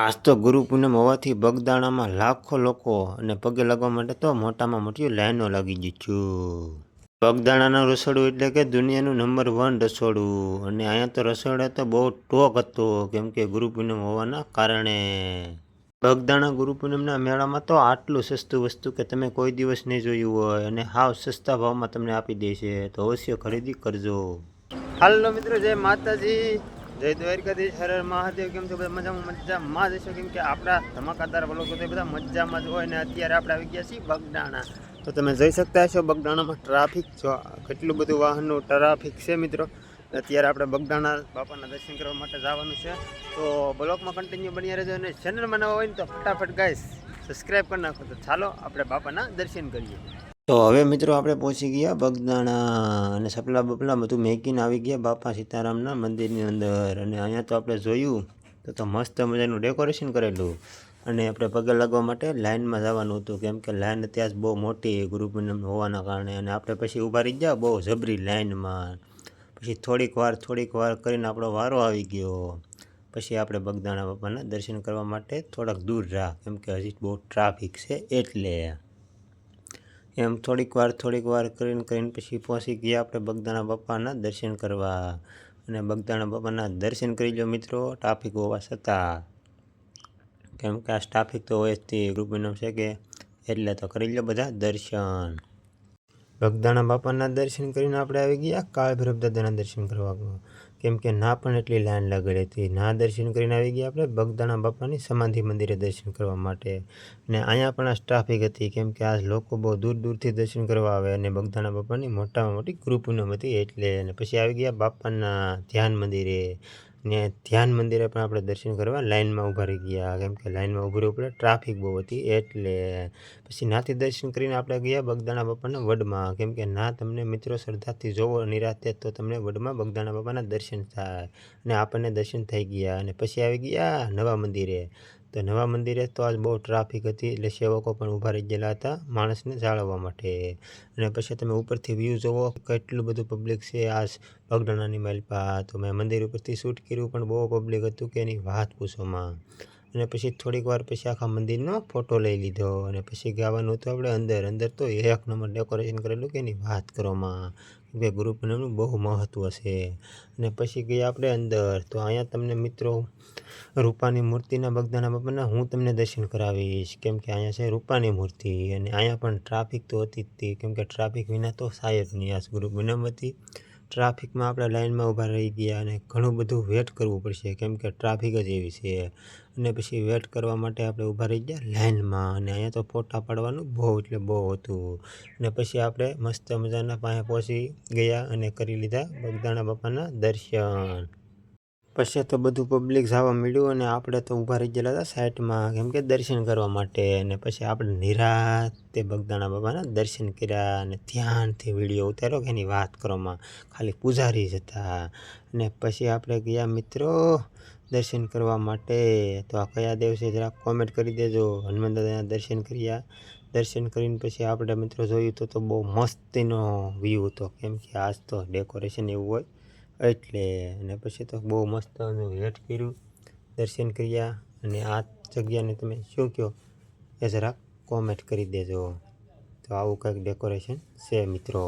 આજ તો ગુરુ પૂનમ હોવાથી બગદાણામાં લાખો લોકો અને પગે લાગવા માટે તો મોટામાં મોટી લાઈનો લાગી ગઈ છે. બગદાણાનું રસોડું એટલે કે દુનિયાનું નંબર 1 રસોડું, અને અહીંયા તો રસોડા તો બહુ ટોક હતો કેમ કે ગુરુ પૂનમ હોવાના કારણે. બગદાણા ગુરુ પૂનમના મેળામાં તો આટલું સસ્તું વસ્તુ કે તમે કોઈ દિવસ નહીં જોયું હોય, અને હાવ સસ્તા ભાવમાં તમને આપી દેશે, તો અવશ્ય ખરીદી કરજો. હાલો મિત્રો, જય માતાજી, જય દ્વારકાધીશ, હર હર મહાદેવ. કેમ છો બધા? મજામાં જશો? કેમ કે આપણા ધમાકાદાર વ્લોગો તો બધા મજામાં જ હોય ને. અત્યારે આપણે આવી ગયા છીએ બગદાણા. તો તમે જોઈ શકતા હશો બગદાણામાં ટ્રાફિક જો કેટલું બધું વાહનનું ટ્રાફિક છે મિત્રો. અત્યારે આપણે બગદાણા બાપાના દર્શન કરવા માટે જવાનું છે, તો બ્લોગમાં કન્ટિન્યુ બની રહેજો. અને ચેનલમાં નવા હોય ને તો ફટાફટ ગાઈસ સબસ્ક્રાઈબ કરી નાખો. તો ચાલો આપણે બાપાના દર્શન કરીએ. તો હવે મિત્રો આપણે પહોંચી ગયા બગદાણા, અને સપલા બપલા બધું મેકીને આવી ગયા બાપા સીતારામના મંદિરની અંદર. અને અહીંયા તો આપણે જોયું તો મસ્ત મજાનું ડેકોરેશન કરેલું, અને આપણે પગે લાગવા માટે લાઇનમાં જવાનું હતું કેમ કે લાઇન અત્યારે બહુ મોટી ગુરુ પૂનમ હોવાના કારણે. અને આપણે પછી ઊભા રહી ગયા બહુ જબરી લાઇનમાં. પછી થોડીક વાર કરીને આપણો વારો આવી ગયો. પછી આપણે બગદાણા બાપાના દર્શન કરવા માટે થોડાક દૂર રહ્યા કેમ કે હજી બહુ ટ્રાફિક છે એટલે. એમ થોડીક વાર કરીને પછી પહોંચી ગયા આપણે બગદાણા બાપાના દર્શન કરવા. અને બગદાણા બાપાના દર્શન કરી લો મિત્રો, ટ્રાફિક હોવા છતાં, કેમ કે આ ટ્રાફિક તો હોય જ તે ગુરુ પૂનમ છે કે એટલે. તો કરી લો બધા દર્શન. બગદાણા બાપાના દર્શન કરીને આપણે આવી ગયા કાળ ભૈરવ દાદાના દર્શન કરવા, કેમ કે ના પણ એટલી લાઈન લાગેલી હતી. ના દર્શન કરીને આવી ગયા આપણે બગદાણા બાપાની સમાધિ મંદિરે દર્શન કરવા માટે. અને અહીંયા પણ આ ટ્રાફિક હતી કેમ કે આ લોકો બહુ દૂરથી દર્શન કરવા આવે, અને બગદાણા બાપાની મોટામાં મોટી ગુરુ પૂનમ હતી એટલે. અને પછી આવી ગયા બાપાના ધ્યાન મંદિરે, ને ધ્યાન મંદિરે પણ આપણે દર્શન કરવા લાઇનમાં ઊભા રહી ગયા કેમ કે લાઇનમાં ઊભું રહેવું પડે, ટ્રાફિક બહુ હતી એટલે. પછી નાથી દર્શન કરીને આપણે ગયા બગદાણા બાપાના વડમાં, કેમ કે ના તમને મિત્રો શ્રદ્ધાથી જોવો નિરાતે તો તમને વડમાં બગદાણા બાપાના દર્શન થાય, અને આપણને દર્શન થઈ ગયા. અને પછી આવી ગયા નવા મંદિરે. તો નવા મંદિરે તો આજ બહુ ટ્રાફિક હતી એટલે સેવકો પણ ઊભા રહી ગયેલા હતા માણસને જાળવવા માટે. અને પછી તમે ઉપરથી વ્યૂ જોવો કેટલું બધું પબ્લિક છે આજ બગદાણાની માલપા. તો મેં મંદિર ઉપરથી શૂટ કર્યું પણ બહુ પબ્લિક હતું કે એની વાત પૂછોમાં. અને પછી થોડીક વાર પછી આખા મંદિરનો ફોટો લઈ લીધો, અને પછી ગાવાનું હતું આપણે અંદર તો એક નંબર ડેકોરેશન કરેલું કે એની વાત કરવામાં, કેમ કે ગુરુ પૂનમનું બહુ મહત્ત્વ છે. અને પછી ગયા આપણે અંદર. તો અહીંયા તમને મિત્રો રૂપાની મૂર્તિના બગદાણા બાપાના હું તમને દર્શન કરાવીશ, કેમ કે અહીંયા છે રૂપાની મૂર્તિ. અને અહીંયા પણ ટ્રાફિક તો હતી જ તે, કેમ કે ટ્રાફિક વિના તો થાય જ નહીં. આ ગુરુ પૂનમ હતી, ટ્રાફિકમાં આપણે લાઇનમાં ઊભા રહી ગયા, અને ઘણું બધું વેટ કરવું પડશે કેમ કે ટ્રાફિક જ એવી છે. અને પછી વેટ કરવા માટે આપણે ઊભા રહી ગયા લાઇનમાં. અને અહીંયા તો ફોટા પાડવાનું બહુ એટલે બહુ હતું. અને પછી આપણે મસ્ત મજાના પાસે પહોંચી ગયા અને કરી લીધા બગદાણા બાપાના દર્શન. પછી તો બધું પબ્લિક જવા મળ્યું, અને આપણે તો ઊભા રહી ગયેલા હતા સાઈડમાં કેમ કે દર્શન કરવા માટે. અને પછી આપણે નિરાતે બગદાણા બાપાના દર્શન કર્યા, અને ધ્યાનથી વિડીયો ઉતાર્યો કે એની વાત કરવામાં, ખાલી પૂજારી જ હતા. અને પછી આપણે ગયા મિત્રો દર્શન કરવા માટે. તો આ કયા દેવ છે જરાક કોમેન્ટ કરી દેજો. હનુમાન દાદાના દર્શન કર્યા. દર્શન કરીને પછી આપણે મિત્રો જોયું તો બહુ મસ્તીનો વ્યૂ હતો, કેમ કે આજ તો ડેકોરેશન એવું હોય એટલે. અને પછી તો બહુ મસ્ત વેટ કર્યું, દર્શન કર્યા. અને આ જગ્યાને તમે શું કહો એ જરાક કોમેન્ટ કરી દેજો. તો આવું કંઈક ડેકોરેશન છે મિત્રો.